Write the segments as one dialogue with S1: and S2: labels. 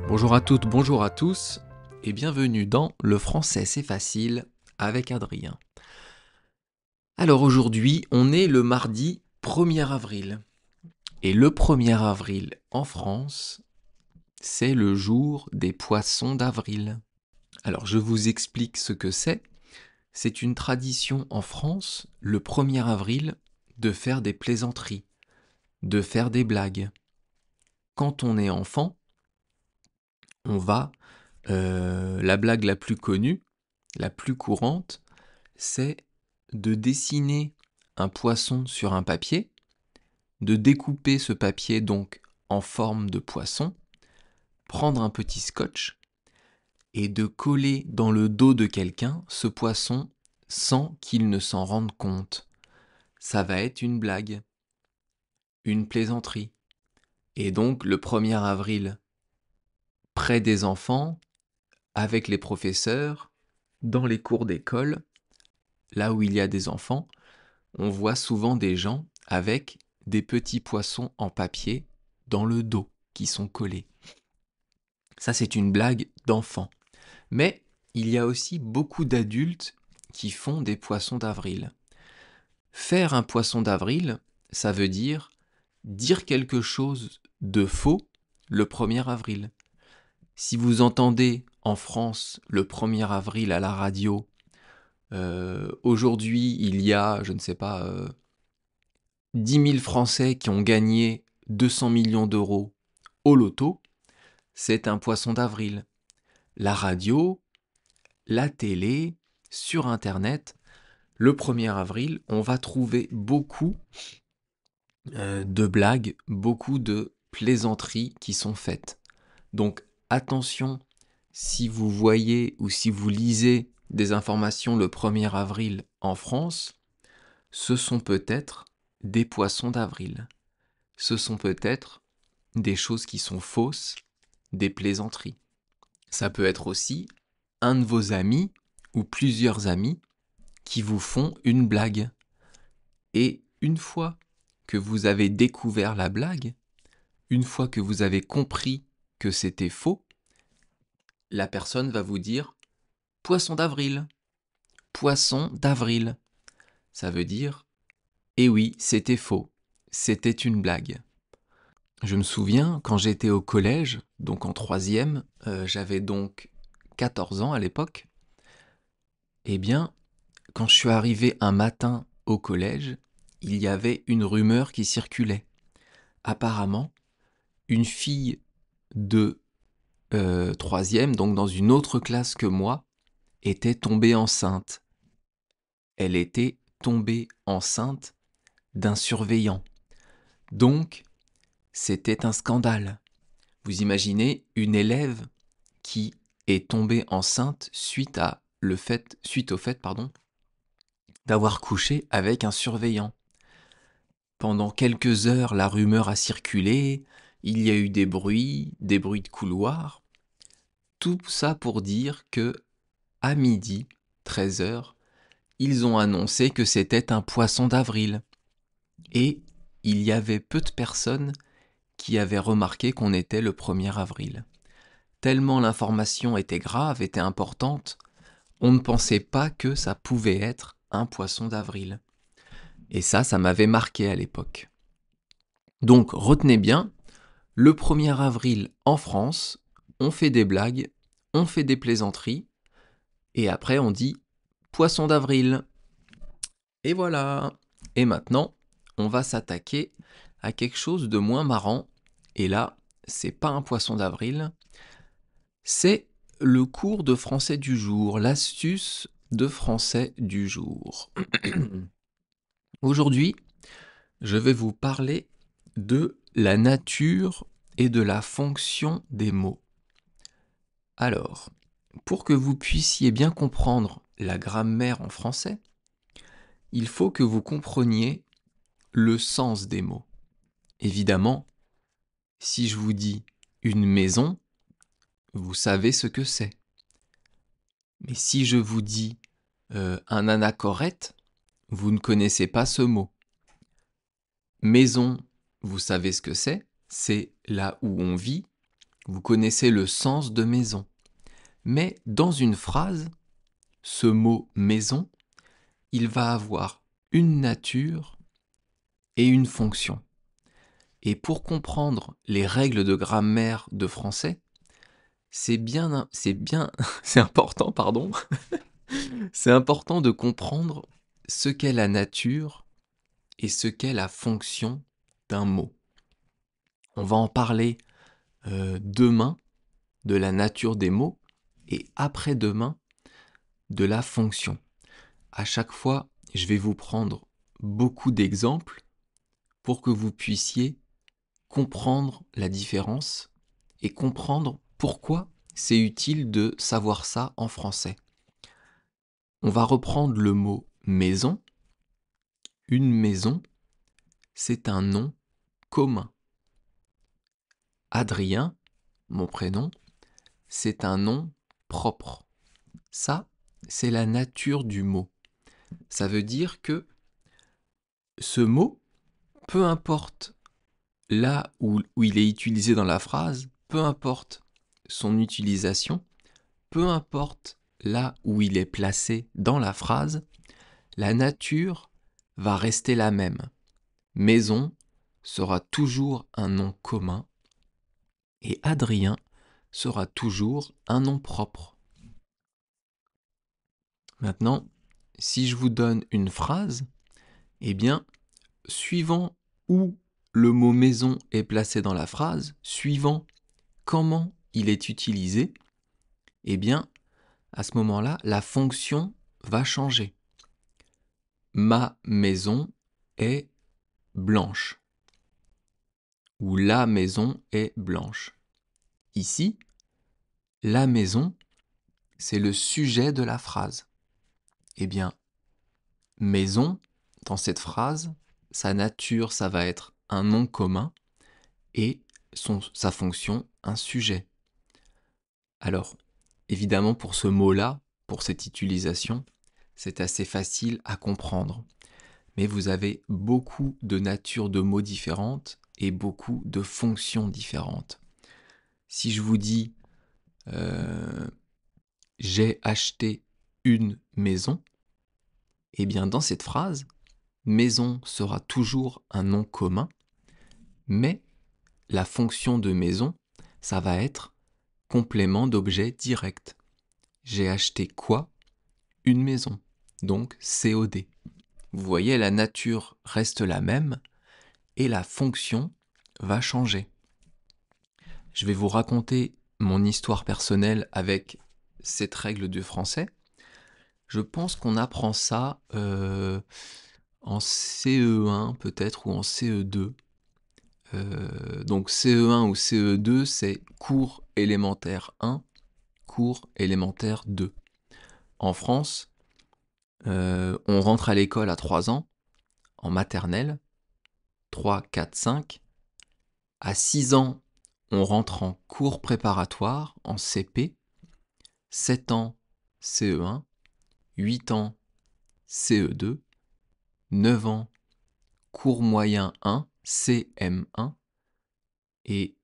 S1: Bonjour à toutes, bonjour à tous, et bienvenue dans Le français c'est facile avec Adrien. Alors aujourd'hui, on est le mardi 1er avril. Et le 1er avril en France, c'est le jour des poissons d'avril. Alors je vous explique ce que c'est. C'est une tradition en France, le 1er avril, de faire des plaisanteries, de faire des blagues. Quand on est enfant, on va... la blague la plus connue, la plus courante, c'est de dessiner un poisson sur un papier, de découper ce papier donc en forme de poisson, prendre un petit scotch et de coller dans le dos de quelqu'un ce poisson sans qu'il ne s'en rende compte. Ça va être une blague, une plaisanterie. Et donc le 1er avril, près des enfants, avec les professeurs, dans les cours d'école, là où il y a des enfants, on voit souvent des gens avec des petits poissons en papier dans le dos qui sont collés. Ça, c'est une blague d'enfant. Mais il y a aussi beaucoup d'adultes qui font des poissons d'avril. Faire un poisson d'avril, ça veut dire quelque chose de faux le 1er avril. Si vous entendez en France le 1er avril à la radio, aujourd'hui il y a, je ne sais pas, 10 000 Français qui ont gagné 200 millions d'euros au loto, c'est un poisson d'avril. La radio, la télé, sur Internet, le 1er avril, on va trouver beaucoup de blagues, beaucoup de plaisanteries qui sont faites. Donc attention, si vous voyez ou si vous lisez des informations le 1er avril en France, ce sont peut-être des poissons d'avril. Ce sont peut-être des choses qui sont fausses, des plaisanteries. Ça peut être aussi un de vos amis ou plusieurs amis qui vous font une blague. Et une fois que vous avez découvert la blague, une fois que vous avez compris que c'était faux, la personne va vous dire « poisson d'avril ». Poisson d'avril. Ça veut dire « eh oui, c'était faux, c'était une blague ». Je me souviens, quand j'étais au collège, donc en 3e, j'avais donc 14 ans à l'époque, eh bien, quand je suis arrivé un matin au collège, il y avait une rumeur qui circulait. Apparemment, une fille de 3e, donc dans une autre classe que moi, était tombée enceinte. Elle était tombée enceinte d'un surveillant. Donc, c'était un scandale. Vous imaginez une élève qui est tombée enceinte suite au fait d'avoir couché avec un surveillant. Pendant quelques heures, la rumeur a circulé, il y a eu des bruits de couloir. Tout ça pour dire que, à midi, 13h, ils ont annoncé que c'était un poisson d'avril. Et il y avait peu de personnes qui avaient remarqué qu'on était le 1er avril. Tellement l'information était grave, était importante, on ne pensait pas que ça pouvait être un poisson d'avril. Et ça m'avait marqué à l'époque. Donc retenez bien, le 1er avril en France, on fait des blagues, on fait des plaisanteries, et après on dit poisson d'avril. Et voilà. Et maintenant, on va s'attaquer à quelque chose de moins marrant. Et là, c'est pas un poisson d'avril, c'est le cours de français du jour, l'astuce de français du jour. Aujourd'hui, je vais vous parler de la nature et de la fonction des mots. Alors, pour que vous puissiez bien comprendre la grammaire en français, il faut que vous compreniez le sens des mots. Évidemment, si je vous dis une maison, vous savez ce que c'est. Mais si je vous dis un anachorète, vous ne connaissez pas ce mot. Maison, vous savez ce que c'est là où on vit, vous connaissez le sens de maison. Mais dans une phrase, ce mot maison, il va avoir une nature et une fonction. Et pour comprendre les règles de grammaire de français, c'est important, pardon, c'est important de comprendre ce qu'est la nature et ce qu'est la fonction d'un mot. On va en parler demain de la nature des mots et après-demain de la fonction. À chaque fois, je vais vous prendre beaucoup d'exemples pour que vous puissiez comprendre la différence et comprendre pourquoi c'est utile de savoir ça en français. On va reprendre le mot maison. Une maison, c'est un nom commun. Adrien, mon prénom, c'est un nom propre. Ça, c'est la nature du mot. Ça veut dire que ce mot, peu importe là où il est utilisé dans la phrase, peu importe son utilisation, peu importe là où il est placé dans la phrase, la nature va rester la même. Maison sera toujours un nom commun et Adrien sera toujours un nom propre. Maintenant, si je vous donne une phrase, eh bien, suivant où le mot maison est placé dans la phrase, suivant comment il est utilisé, eh bien, à ce moment-là, la fonction va changer. Ma maison est blanche. Ou la maison est blanche. Ici, la maison, c'est le sujet de la phrase. Eh bien, maison, dans cette phrase, sa nature, ça va être un nom commun et sa fonction, un sujet. Alors, évidemment, pour ce mot-là, pour cette utilisation, c'est assez facile à comprendre. Mais vous avez beaucoup de natures de mots différentes et beaucoup de fonctions différentes. Si je vous dis j'ai acheté une maison, eh bien dans cette phrase, maison sera toujours un nom commun, mais la fonction de maison, ça va être complément d'objet direct. J'ai acheté quoi? Une maison. Donc COD. Vous voyez, la nature reste la même et la fonction va changer. Je vais vous raconter mon histoire personnelle avec cette règle du français. Je pense qu'on apprend ça en CE1 peut-être ou en CE2. Donc CE1 ou CE2, c'est cours élémentaire 1, cours élémentaire 2. En France, on rentre à l'école à 3 ans, en maternelle, 3, 4, 5. À 6 ans, on rentre en cours préparatoire, en CP. 7 ans, CE1. 8 ans, CE2. 9 ans, cours moyen 1, CM1. Et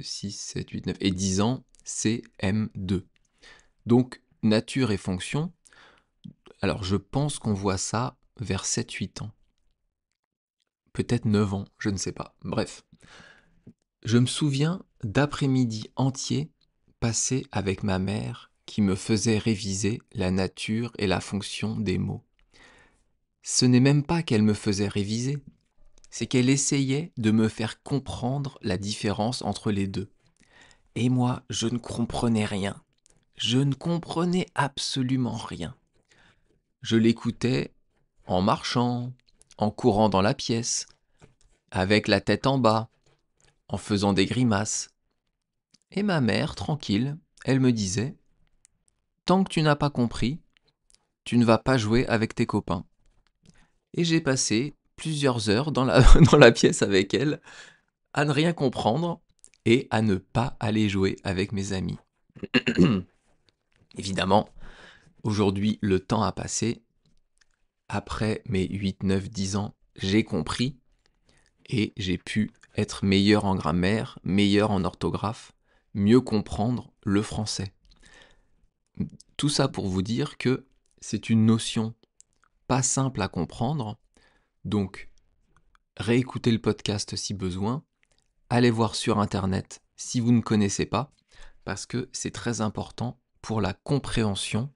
S1: 6, 7, 8, 9. Et 10 ans, CM2. Donc, nature et fonction. Alors, je pense qu'on voit ça vers 7-8 ans. Peut-être 9 ans, je ne sais pas. Bref. Je me souviens d'après-midi entiers passés avec ma mère qui me faisait réviser la nature et la fonction des mots. Ce n'est même pas qu'elle me faisait réviser, c'est qu'elle essayait de me faire comprendre la différence entre les deux. Et moi, je ne comprenais rien. Je ne comprenais absolument rien. Je l'écoutais en marchant, en courant dans la pièce, avec la tête en bas, en faisant des grimaces. Et ma mère, tranquille, elle me disait « Tant que tu n'as pas compris, tu ne vas pas jouer avec tes copains. » Et j'ai passé plusieurs heures dans la pièce avec elle à ne rien comprendre et à ne pas aller jouer avec mes amis. Évidemment, aujourd'hui, le temps a passé. Après mes 8, 9, 10 ans, j'ai compris et j'ai pu être meilleur en grammaire, meilleur en orthographe, mieux comprendre le français. Tout ça pour vous dire que c'est une notion pas simple à comprendre, donc réécoutez le podcast si besoin, allez voir sur internet si vous ne connaissez pas, parce que c'est très important pour la compréhension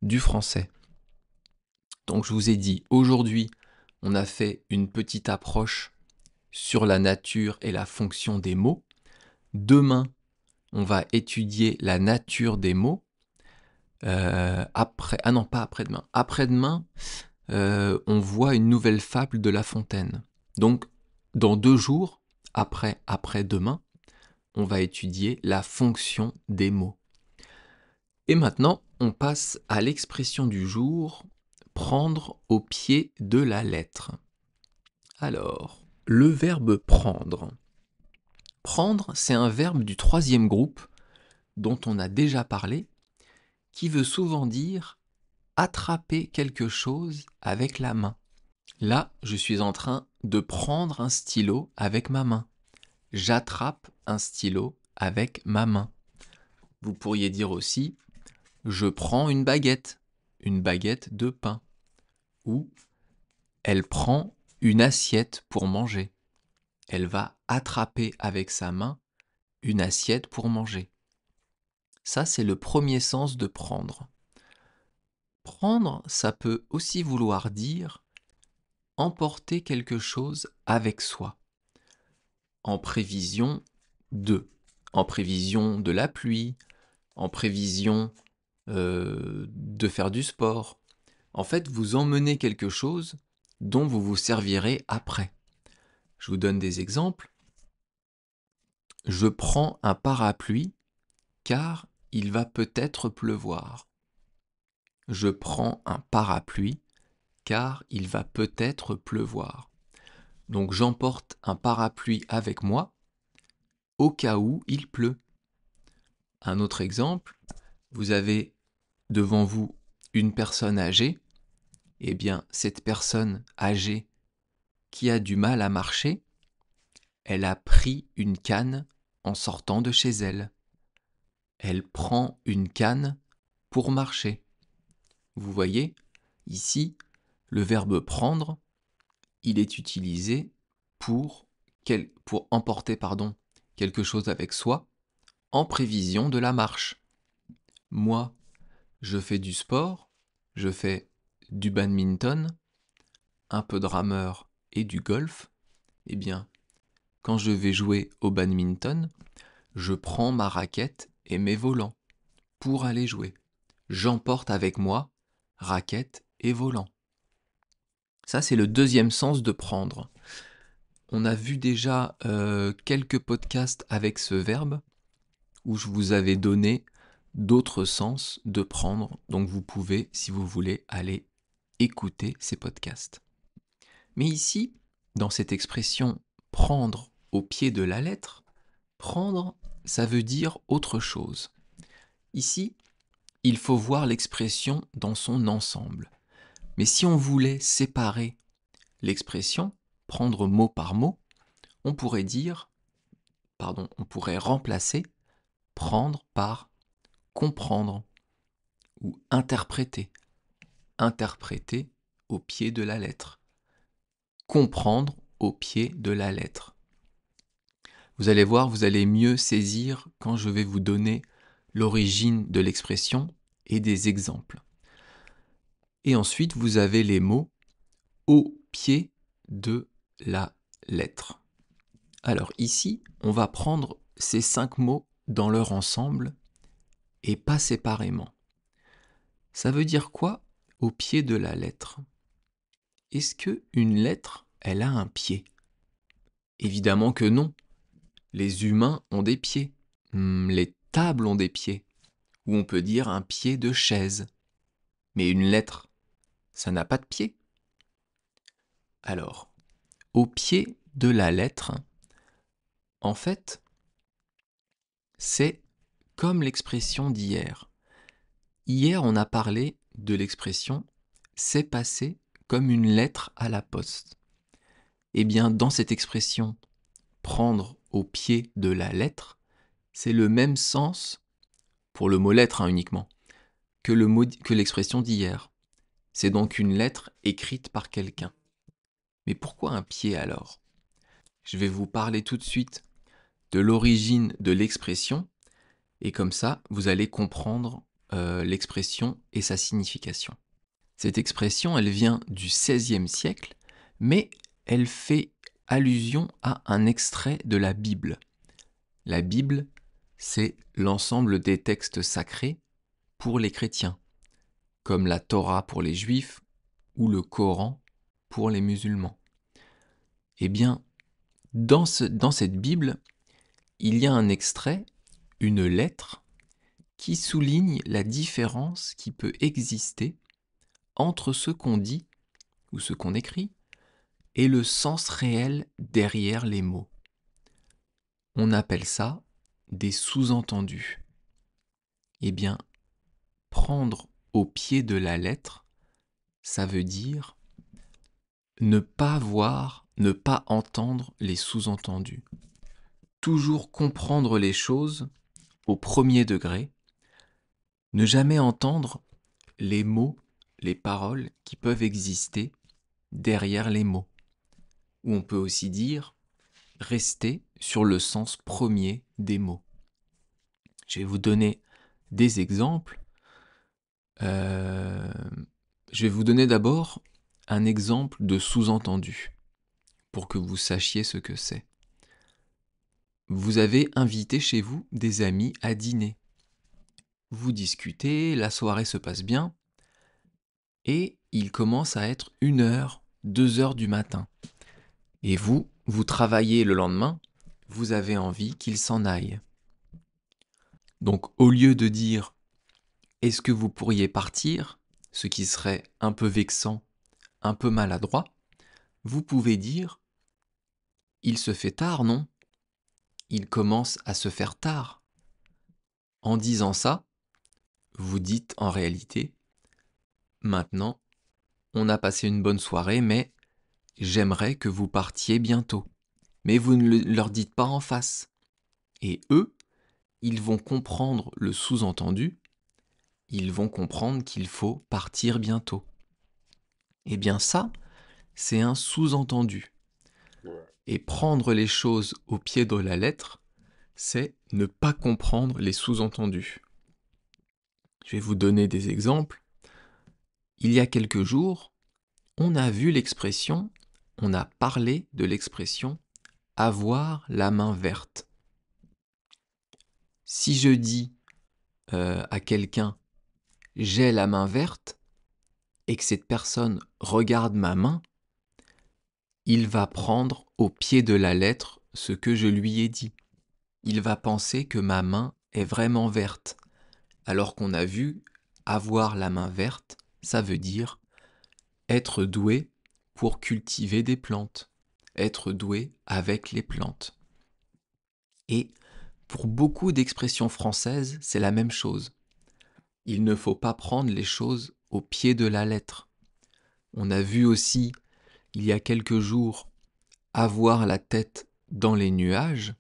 S1: du français. Donc je vous ai dit, aujourd'hui, on a fait une petite approche sur la nature et la fonction des mots. Demain, on va étudier la nature des mots. Pas après-demain. Après-demain, on voit une nouvelle fable de La Fontaine. Donc, dans 2 jours, après-demain, on va étudier la fonction des mots. Et maintenant, on passe à l'expression du jour, prendre au pied de la lettre. Alors, le verbe prendre. Prendre, c'est un verbe du 3e groupe dont on a déjà parlé, qui veut souvent dire attraper quelque chose avec la main. Là, je suis en train de prendre un stylo avec ma main. J'attrape un stylo avec ma main. Vous pourriez dire aussi je prends une baguette de pain. Ou elle prend une assiette pour manger. Elle va attraper avec sa main une assiette pour manger. Ça, c'est le premier sens de prendre. Prendre, ça peut aussi vouloir dire emporter quelque chose avec soi, en prévision de la pluie, en prévision de faire du sport. En fait, vous emmenez quelque chose dont vous vous servirez après. Je vous donne des exemples. Je prends un parapluie car il va peut-être pleuvoir. Je prends un parapluie car il va peut-être pleuvoir. Donc j'emporte un parapluie avec moi au cas où il pleut. Un autre exemple, vous avez devant vous une personne âgée. Eh bien, cette personne âgée qui a du mal à marcher, elle a pris une canne en sortant de chez elle. Elle prend une canne pour marcher. Vous voyez, ici, le verbe prendre, il est utilisé pour emporter quelque chose avec soi en prévision de la marche. Moi, je fais du sport, je fais du badminton, un peu de rameur et du golf. Eh bien, quand je vais jouer au badminton, je prends ma raquette et mes volants pour aller jouer. J'emporte avec moi raquette et volant. Ça, c'est le 2e sens de prendre. On a vu déjà quelques podcasts avec ce verbe où je vous avais donné d'autres sens de prendre. Donc vous pouvez, si vous voulez, aller écouter ces podcasts. Mais ici, dans cette expression prendre au pied de la lettre, prendre, ça veut dire autre chose. Ici, il faut voir l'expression dans son ensemble. Mais si on voulait séparer l'expression, prendre mot par mot, on pourrait remplacer prendre par comprendre ou interpréter. Interpréter au pied de la lettre. Comprendre au pied de la lettre. Vous allez voir, vous allez mieux saisir quand je vais vous donner l'origine de l'expression et des exemples. Et ensuite, vous avez les mots au pied de la lettre. Alors ici, on va prendre ces 5 mots dans leur ensemble et pas séparément. Ça veut dire quoi au pied de la lettre? Est-ce qu'une lettre, elle a un pied? Évidemment que non. Les humains ont des pieds. Les tables ont des pieds. Ou on peut dire un pied de chaise. Mais une lettre, ça n'a pas de pied. Alors, au pied de la lettre, en fait, c'est comme l'expression d'hier. Hier, on a parlé de l'expression « c'est passé comme une lettre à la poste ». Eh bien, dans cette expression prendre au pied de la lettre, c'est le même sens, pour le mot lettre uniquement, que l'expression d'hier. C'est donc une lettre écrite par quelqu'un. Mais pourquoi un pied alors? Je vais vous parler tout de suite de l'origine de l'expression, et comme ça, vous allez comprendre l'expression et sa signification. Cette expression, elle vient du XVIe siècle, mais elle fait allusion à un extrait de la Bible. La Bible, c'est l'ensemble des textes sacrés pour les chrétiens, comme la Torah pour les juifs ou le Coran pour les musulmans. Eh bien, dans cette Bible, il y a un extrait, une lettre, qui souligne la différence qui peut exister entre ce qu'on dit ou ce qu'on écrit et le sens réel derrière les mots. On appelle ça des sous-entendus. Eh bien, prendre au pied de la lettre, ça veut dire ne pas voir, ne pas entendre les sous-entendus. Toujours comprendre les choses au premier degré, ne jamais entendre les mots, les paroles qui peuvent exister derrière les mots. Ou on peut aussi dire rester sur le sens premier des mots. Je vais vous donner des exemples. Je vais vous donner d'abord un exemple de sous-entendu pour que vous sachiez ce que c'est. Vous avez invité chez vous des amis à dîner. Vous discutez, la soirée se passe bien, et il commence à être 1h, 2h du matin. Et vous travaillez le lendemain, vous avez envie qu'ils s'en aillent. Donc au lieu de dire « est-ce que vous pourriez partir ?», ce qui serait un peu vexant, un peu maladroit, vous pouvez dire « il se fait tard, non ? Il commence à se faire tard ». En disant ça, vous dites en réalité « maintenant, on a passé une bonne soirée, mais j'aimerais que vous partiez bientôt ». Mais vous ne leur dites pas en face. Et eux, ils vont comprendre le sous-entendu, ils vont comprendre qu'il faut partir bientôt. Eh bien ça, c'est un sous-entendu. Et prendre les choses au pied de la lettre, c'est ne pas comprendre les sous-entendus. Je vais vous donner des exemples. Il y a quelques jours, on a vu l'expression, on a parlé de l'expression « avoir la main verte ». Si je dis à quelqu'un « j'ai la main verte » et que cette personne regarde ma main, il va prendre au pied de la lettre ce que je lui ai dit. Il va penser que ma main est vraiment verte, alors qu'on a vu avoir la main verte, ça veut dire être doué pour cultiver des plantes, être doué avec les plantes. Et pour beaucoup d'expressions françaises, c'est la même chose. Il ne faut pas prendre les choses au pied de la lettre. On a vu aussi, il y a quelques jours, avoir la tête dans les nuages.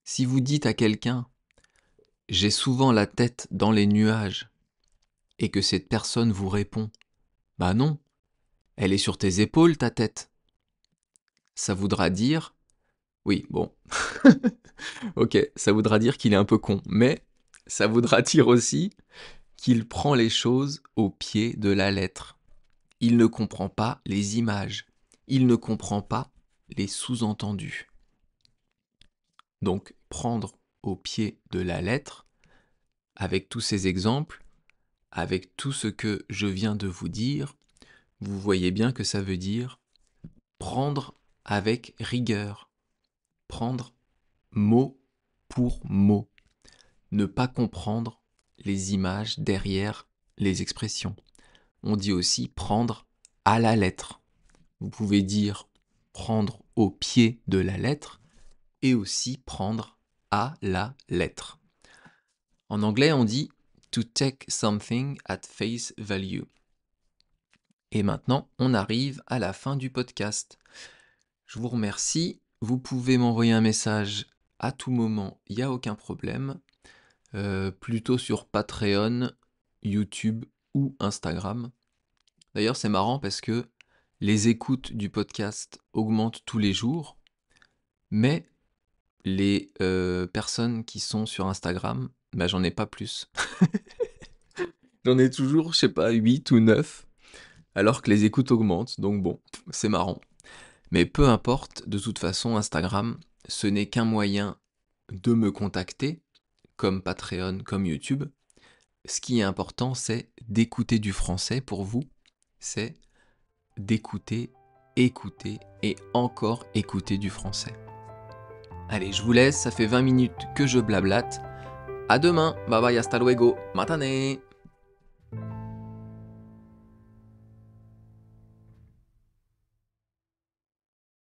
S1: Si vous dites à quelqu'un « j'ai souvent la tête dans les nuages » et que cette personne vous répond « bah non, elle est sur tes épaules ta tête », ça voudra dire « oui, bon, ok, ça voudra dire qu'il est un peu con, mais ça voudra dire aussi qu'il prend les choses au pied de la lettre. Il ne comprend pas les images, il ne comprend pas les sous-entendus. » Donc, prendre au pied de la lettre, avec tous ces exemples, avec tout ce que je viens de vous dire, vous voyez bien que ça veut dire prendre avec rigueur, prendre mot pour mot, ne pas comprendre les images derrière les expressions. On dit aussi prendre à la lettre. Vous pouvez dire prendre au pied de la lettre et aussi prendre à la lettre. En anglais, on dit to take something at face value. Et maintenant, on arrive à la fin du podcast. Je vous remercie vous pouvez m'envoyer un message à tout moment, il n'y a aucun problème. Plutôt sur Patreon, YouTube ou Instagram. D'ailleurs, c'est marrant parce que les écoutes du podcast augmentent tous les jours, mais les personnes qui sont sur Instagram, bah, j'en ai pas plus. J'en ai toujours, je sais pas, 8 ou 9, alors que les écoutes augmentent, donc bon, c'est marrant. Mais peu importe, de toute façon, Instagram, ce n'est qu'un moyen de me contacter, comme Patreon, comme YouTube. Ce qui est important, c'est d'écouter du français pour vous, c'est d'écouter, écouter et encore écouter du français. Allez, je vous laisse, ça fait 20 minutes que je blablate. À demain, bye bye, hasta luego, matane.